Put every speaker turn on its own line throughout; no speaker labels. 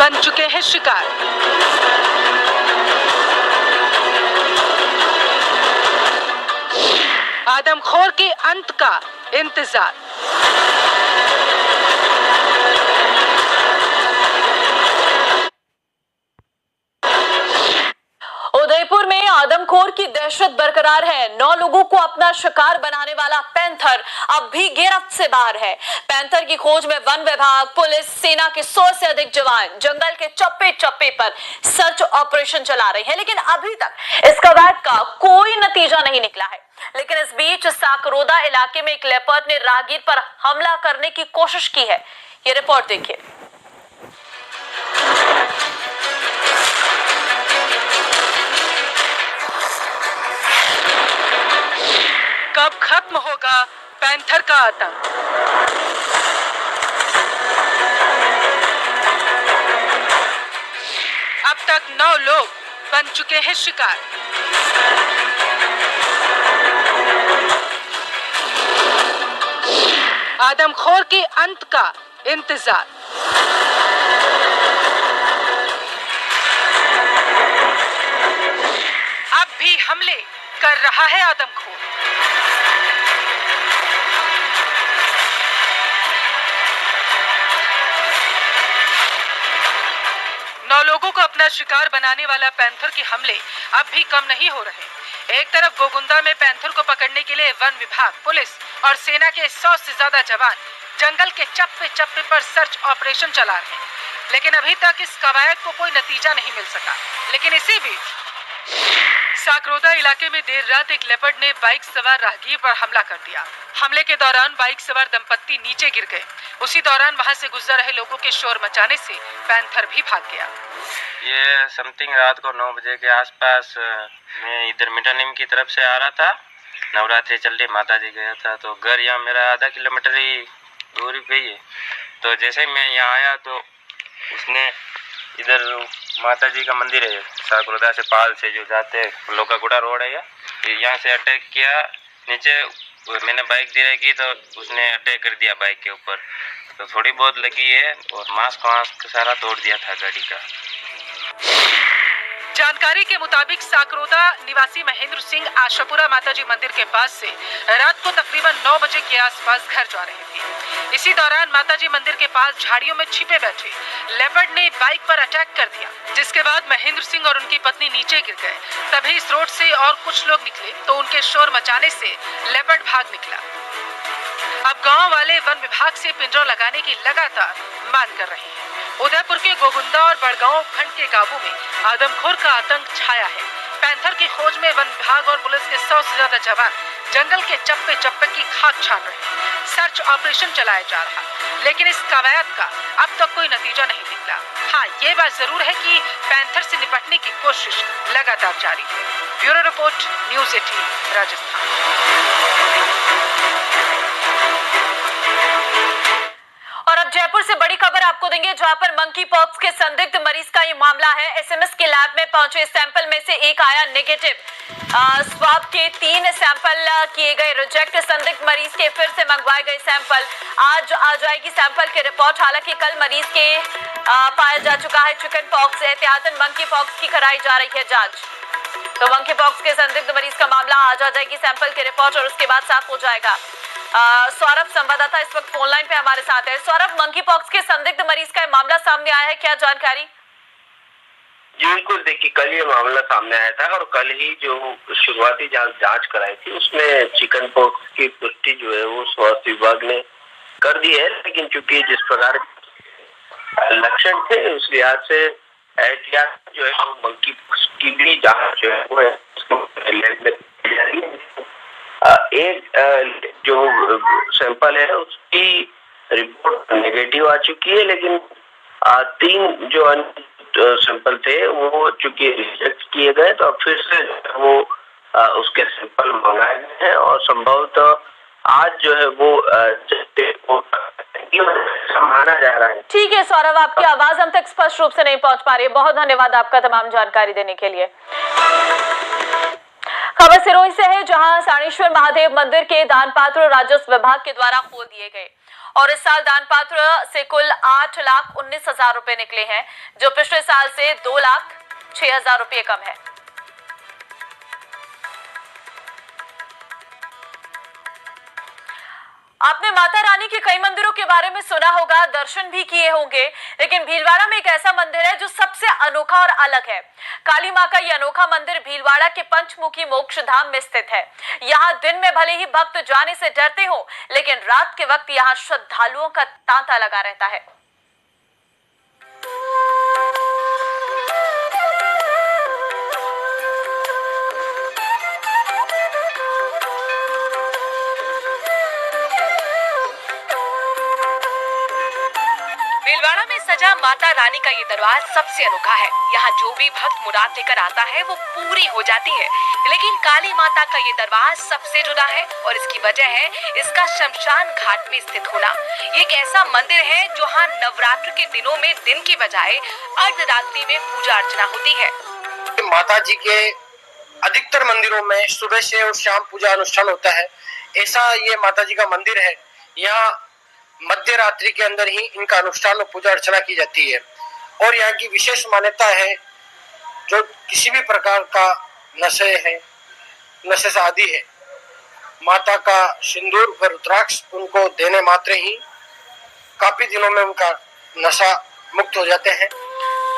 बन चुके हैं शिकार। आदमखोर के अंत का इंतजार।
उदयपुर में आदमखोर की दहशत बरकरार है। 9 लोगों को अपना शिकार बनाने वाला पैंथर अब भी गिरफ्त से बाहर है। पैंथर की खोज में वन विभाग, पुलिस, सेना के 100 से अधिक जवान जंगल के चप्पे चप्पे पर सर्च ऑपरेशन चला रहे हैं, लेकिन अभी तक इस कवायद का कोई नतीजा नहीं निकला है। लेकिन इस बीच साकरोदा इलाके में एक लेपर्ड ने राहगीर पर हमला करने की कोशिश की है। ये रिपोर्ट देखिए।
कब खत्म होगा पैंथर का आतंक? अब तक 9 लोग बन चुके हैं शिकार। आदमखोर के अंत का इंतजार। अब भी हमले कर रहा है आदमखोर। नौ लोगों को अपना शिकार बनाने वाला पैंथर के हमले अब भी कम नहीं हो रहे। एक तरफ गोगुंदा में पैंथर को पकड़ने के लिए वन विभाग, पुलिस और सेना के 100 से ज्यादा जवान जंगल के चप्पे चप्पे पर सर्च ऑपरेशन चला रहे हैं, लेकिन अभी तक इस कवायद को कोई नतीजा नहीं मिल सका। लेकिन इसी बीच साकरोदा इलाके में देर रात एक लेपर्ड ने बाइक सवार राहगीर पर हमला कर दिया। हमले के दौरान बाइक सवार दंपत्ति नीचे गिर गए। उसी दौरान वहां से गुजर रहे लोगों के शोर मचाने से पैंथर भी भाग गया।
ये समथिंग रात को 9 बजे के आसपास मैं इधर मिठानीम की तरफ से आ रहा था। नवरात्रि चल रही, माता जी गया था, तो घर यहाँ मेरा आधा किलोमीटर ही दूरी पे ही है। तो जैसे ही मैं यहाँ आया तो उसने इधर माता जी का मंदिर है साकरोदा से पाल से जो जाते हैं लोकागुड़ा रोड है, यहाँ से अटैक किया। नीचे मैंने बाइक धीरे की तो उसने अटैक कर दिया बाइक के ऊपर, तो थोड़ी बहुत लगी है और मास्क सारा तोड़ दिया था गाड़ी का।
जानकारी के मुताबिक साकरोदा निवासी महेंद्र सिंह आशापुरा माताजी मंदिर के पास से रात को तकरीबन 9 बजे के आसपास घर जा रहे थे। इसी दौरान माताजी मंदिर के पास झाड़ियों में छिपे बैठे लेपर्ड ने बाइक पर अटैक कर दिया, जिसके बाद महेंद्र सिंह और उनकी पत्नी नीचे गिर गए। तभी इस रोड से और कुछ लोग निकले तो उनके शोर मचाने से लेपर्ड भाग निकला। अब गांव वाले वन विभाग से पिंजरा लगाने की लगातार मांग कर रहे हैं। उदयपुर के गोगुंदा और बड़गांव खंड के गांवों में आदमखोर का आतंक छाया है। पैंथर की खोज में वन विभाग और पुलिस के 100 से ज्यादा जवान जंगल के चप्पे चप्पे की खाक छान रहे हैं। सर्च ऑपरेशन चलाया जा रहा, लेकिन इस कवायद का अब तक कोई नतीजा नहीं निकला। हाँ, ये बात जरूर है कि पैंथर से निपटने की कोशिश लगातार जारी है। Bureau report, news 18 Rajasthan.
और अब जयपुर से बड़ी खबर आपको देंगे, जहां पर मंकी पॉक्स के संदिग्ध मरीज का ये मामला है। एसएमएस के लैब में पहुंचे सैंपल में से एक आया नेगेटिव। स्वाब के 3 सैंपल किए गए रिजेक्ट। संदिग्ध मरीज के फिर से मंगवाए गए सैंपल आज आ जाएगी सैंपल की रिपोर्ट। हालांकि कल मरीज के पाया जा चुका है चिकन पॉक्स। एहतियातन मंकी पॉक्स की कराई जा रही है जांच। तो मंकी पॉक्स के संदिग्ध मरीज का मामला आज आ जाएगी सैंपल की रिपोर्ट और उसके बाद साफ हो जाएगा। सौरभ संवाददाता इस वक्त फोन लाइन पे हमारे साथ है। सौरभ, मंकी पॉक्स के संदिग्ध मरीज का मामला सामने आया है, क्या जानकारी?
जी बिल्कुल, देखिए कल ये मामला सामने आया था और कल ही जो शुरुआती जांच कराई थी उसमें चिकन पॉक्स की पुष्टि जो है वो स्वास्थ्य विभाग ने कर दी है। लेकिन चूंकि जिस प्रकार लक्षण थे उस लिहाज से एहतियात जो है वो मंकी पॉक्स की भी जांच जो है वो लैब में की जा रही है। एक जो सैंपल है उसकी रिपोर्ट नेगेटिव आ चुकी है, लेकिन 3 जो सैंपल थे वो चूंकि रिजेक्ट किए गए तो अब फिर से वो उसके सैंपल मंगाए गए हैं और संभवतः आज जो है वो माना जा रहा है।
ठीक है सौरभ, आपकी आवाज हम तक स्पष्ट रूप से नहीं पहुंच पा रही है। बहुत धन्यवाद आपका तमाम जानकारी देने के लिए। खबर सिरोही से है, जहां साणेश्वर महादेव मंदिर के दान पात्र राजस्व विभाग के द्वारा खोल दिए गए और इस साल दान पात्र से कुल 8,19,000 रुपए निकले हैं, जो पिछले साल से 2,06,000 रुपए कम है। आपने माता रानी के कई मंदिरों के बारे में सुना होगा, दर्शन भी किए होंगे, लेकिन भीलवाड़ा में एक ऐसा मंदिर है जो सबसे अनोखा और अलग है। काली मां का यह अनोखा मंदिर भीलवाड़ा के पंचमुखी मोक्ष धाम में स्थित है। यहाँ दिन में भले ही भक्त जाने से डरते हो, लेकिन रात के वक्त यहाँ श्रद्धालुओं का तांता लगा रहता है।
भीलवाड़ा में सजा माता रानी का ये दरबार सबसे अनोखा है। यहाँ जो भी भक्त मुराद लेकर आता है वो पूरी हो जाती है। लेकिन काली माता का ये दरबार सबसे जुड़ा है और इसकी वजह है इसका शमशान घाट में स्थित होना। ये एक ऐसा मंदिर है जहाँ नवरात्र के दिनों में दिन की बजाय अर्धरात्रि में पूजा अर्चना होती है।
माता जी के अधिकतर मंदिरों में सुबह से और शाम पूजा अनुष्ठान होता है। ऐसा ये माता जी का मंदिर है। यहाँ मध्य रात्रि के अंदर ही इनका अनुष्ठान और पूजा अर्चना की जाती है। और यहाँ की विशेष मान्यता है, जो किसी भी प्रकार का नशे से आदि है, माता का सिंदूर व रुद्राक्ष उनको देने मात्र ही काफी दिनों में उनका नशा मुक्त हो जाते हैं।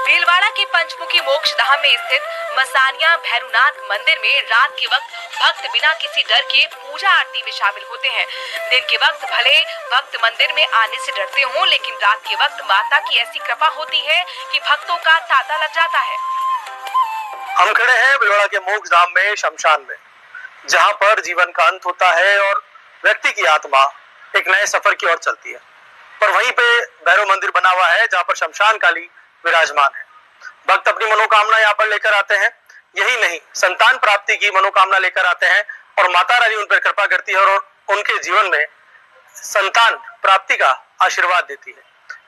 भीलवाड़ा के पंचमुखी मोक्ष धाम में स्थित मसानिया भैरवनाथ मंदिर में रात के वक्त भक्त बिना किसी डर के पूजा आरती में शामिल होते हैं। दिन के वक्त भले भक्त मंदिर में आने से डरते हों, लेकिन रात के वक्त माता की ऐसी कृपा होती है कि भक्तों का तांता लग जाता है।
हम खड़े हैं भीलवाड़ा के मोक्ष धाम में, शमशान में, जहां पर जीवन का अंत होता है और व्यक्ति की आत्मा एक नए सफर की ओर चलती है। पर वहीं पे भैरव मंदिर बना हुआ है जहां पर शमशान काली विराजमान है। भक्त अपनी मनोकामना यहाँ पर लेकर आते हैं। यही नहीं, संतान प्राप्ति की मनोकामना लेकर आते हैं और माता रानी उन पर कृपा करती है और उनके जीवन में संतान प्राप्ति का आशीर्वाद देती है।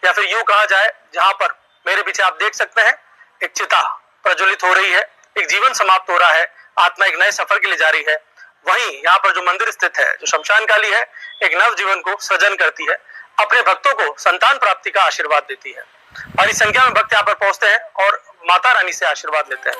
या फिर यूं कहा जाए, जहां पर मेरे पीछे आप देख सकते हैं एक चिता प्रज्वलित हो रही है, एक जीवन समाप्त हो रहा है, आत्मा एक नए सफर के लिए जा रही है। वहीं यहाँ पर जो मंदिर स्थित है, जो शमशान काली है, एक नव जीवन को सृजन करती है, अपने भक्तों को संतान प्राप्ति का आशीर्वाद देती है। बड़ी संख्या में भक्त यहाँ पर पहुंचते हैं और माता रानी से आशीर्वाद लेते हैं।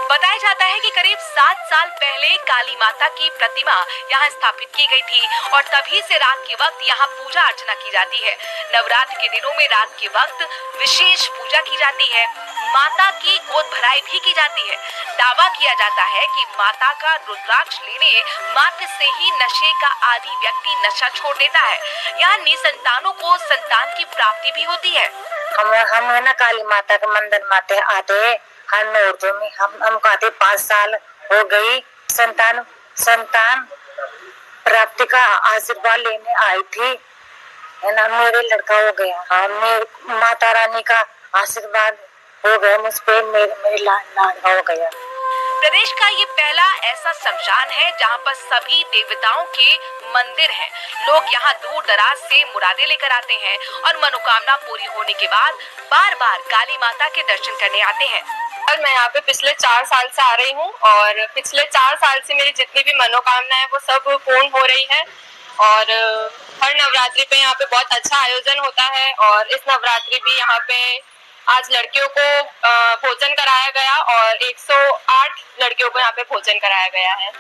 बताया जाता है कि करीब 7 साल पहले काली माता की प्रतिमा यहाँ स्थापित की गई थी और तभी से रात के वक्त यहाँ पूजा अर्चना की जाती है। नवरात्र के दिनों में रात के वक्त विशेष पूजा की जाती है। माता की गोद भराई भी की जाती है। दावा किया जाता है कि माता का रुद्राक्ष लेने मात्र से ही नशे का आदि व्यक्ति नशा छोड़ देता है। यहाँ निसंतानों को संतान की प्राप्ति भी होती है।
हम है ना काली माता के मंदिर माते आते हर नौरतों में हम आते 5 साल हो गई। संतान प्राप्ति का आशीर्वाद लेने आई थी, है ना। मेरे लड़का हो गया। हाँ, मेरे माता रानी का आशीर्वाद हो गया मुझ पे, मेरे लाडका हो गया।
प्रदेश का ये पहला ऐसा शमशान है जहाँ पर सभी देवताओं के मंदिर हैं। लोग यहाँ दूर दराज से मुरादे लेकर आते हैं और मनोकामना पूरी होने के बाद बार बार काली माता के दर्शन करने आते हैं।
और मैं यहाँ पे पिछले 4 साल से आ रही हूँ और पिछले 4 साल से मेरी जितनी भी मनोकामना है वो सब पूर्ण हो रही है। और हर नवरात्रि पे यहाँ पे बहुत अच्छा आयोजन होता है और इस नवरात्रि भी यहाँ पे आज लड़कियों को भोजन कराया गया और 108 लड़कियों को यहाँ पे भोजन कराया गया है।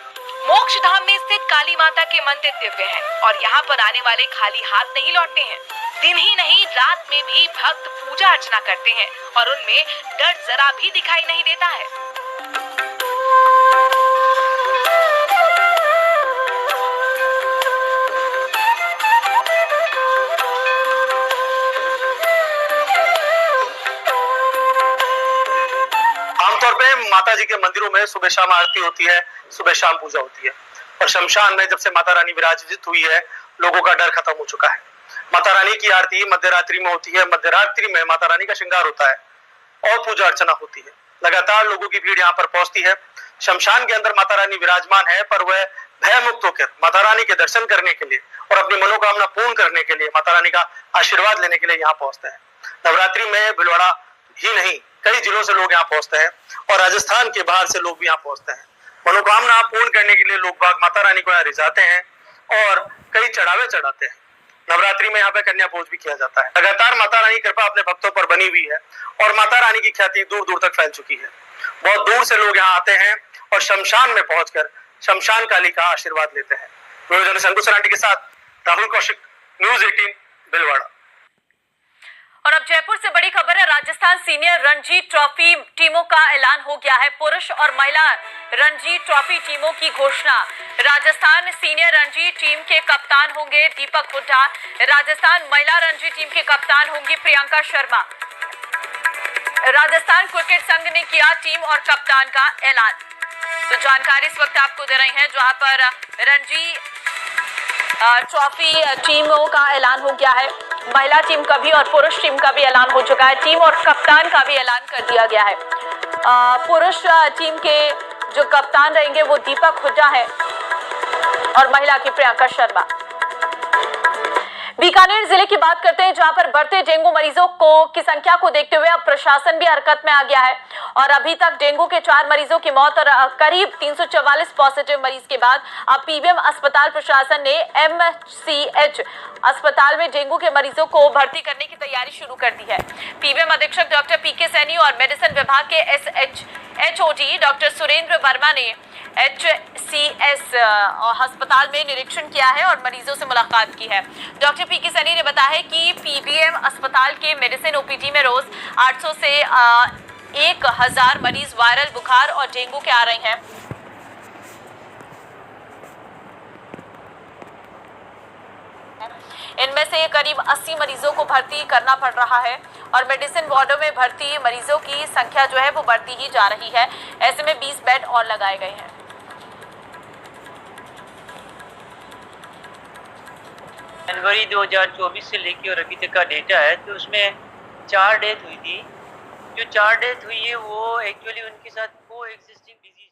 मोक्ष धाम में स्थित काली माता के मंदिर दिव्य हैं और यहाँ पर आने वाले खाली हाथ नहीं लौटते हैं। दिन ही नहीं, रात में भी भक्त पूजा अर्चना करते हैं और उनमें डर जरा भी दिखाई नहीं देता है।
आमतौर पे माता जी के मंदिरों में सुबह शाम आरती होती है, सुबह शाम पूजा होती है। और शमशान में जब से माता रानी विराजित हुई है, लोगों का डर खत्म हो चुका है। माता रानी की आरती मध्य रात्रि में होती है। मध्य रात्रि में माता रानी का श्रृंगार होता है और पूजा अर्चना होती है। लगातार लोगों की भीड़ यहाँ पर पहुंचती है। शमशान के अंदर माता रानी विराजमान है, पर वह भय मुक्त होकर माता रानी के दर्शन करने के लिए और अपनी मनोकामना पूर्ण करने के लिए, माता रानी का आशीर्वाद लेने के लिए यहाँ पहुंचते हैं। नवरात्रि में भीलवाड़ा ही नहीं, कई जिलों से लोग यहाँ पहुंचते हैं और राजस्थान के बाहर से लोग भी यहाँ पहुंचते हैं। मनोकामना पूर्ण करने के लिए लोग बाग माता रानी को यहाँ रिझाते हैं और कई चढ़ावे चढ़ाते हैं। नवरात्रि में यहाँ पे कन्या भोज भी किया जाता है। लगातार माता रानी की कृपा अपने भक्तों पर बनी हुई है और माता रानी की ख्याति दूर दूर तक फैल चुकी है। बहुत दूर से लोग यहाँ आते हैं और शमशान में पहुंचकर शमशान काली का आशीर्वाद लेते हैं। अंकुश सरांटी के साथ राहुल कौशिक, न्यूज़ 18 भिलवाड़ा।
और अब जयपुर से बड़ी खबर है। राजस्थान सीनियर रणजी ट्रॉफी टीमों का ऐलान हो गया है। पुरुष और महिला रणजी ट्रॉफी टीमों की घोषणा। राजस्थान सीनियर रणजी टीम के कप्तान होंगे दीपक हुड्डा। राजस्थान महिला रणजी टीम के कप्तान होंगी प्रियंका शर्मा। राजस्थान क्रिकेट संघ ने किया टीम और कप्तान का ऐलान। तो जानकारी इस वक्त आपको दे रहे हैं, जहां पर रणजी ट्रॉफी टीमों का ऐलान हो गया है। महिला टीम का भी और पुरुष टीम का भी ऐलान हो चुका है। टीम और कप्तान का भी ऐलान कर दिया गया है। पुरुष टीम के जो कप्तान रहेंगे वो दीपक हुड्डा है और महिला की प्रियंका शर्मा। बीकानेर जिले की बात करते हैं, जहां पर बढ़ते डेंगू मरीजों की संख्या को देखते हुए अब प्रशासन भी हरकत में आ गया है और अभी तक डेंगू के 4 मरीजों की मौत और करीब 344 पॉजिटिव मरीज के बाद अब पीबीएम अस्पताल प्रशासन ने एमसीएच अस्पताल में डेंगू के मरीजों को भर्ती करने की तैयारी शुरू कर दी है। पीबीएम अधीक्षक डॉक्टर पीके सैनी और मेडिसिन विभाग के एचओडी डॉक्टर सुरेंद्र वर्मा ने एचसीएस अस्पताल में निरीक्षण किया है और मरीजों से मुलाकात की है। डॉक्टर पीके सैनी ने बताया है कि पीबीएम अस्पताल के मेडिसिन ओपीडी में रोज 800 से 1000 मरीज वायरल बुखार और डेंगू के आ रहे हैं। इनमें से करीब 80 मरीजों को भर्ती करना पड़ रहा है और मेडिसिन वार्डों में भर्ती मरीजों की संख्या जो है वो बढ़ती ही जा रही है। ऐसे में 20 बेड और लगाए गए हैं।
जनवरी 2024 से लेके और अभी तक का डेटा है, तो उसमें 4 डेथ हुई थी। जो 4 डेथ हुई है वो एक्चुअली उनके साथ को एग्जिस्टिंग डिजीज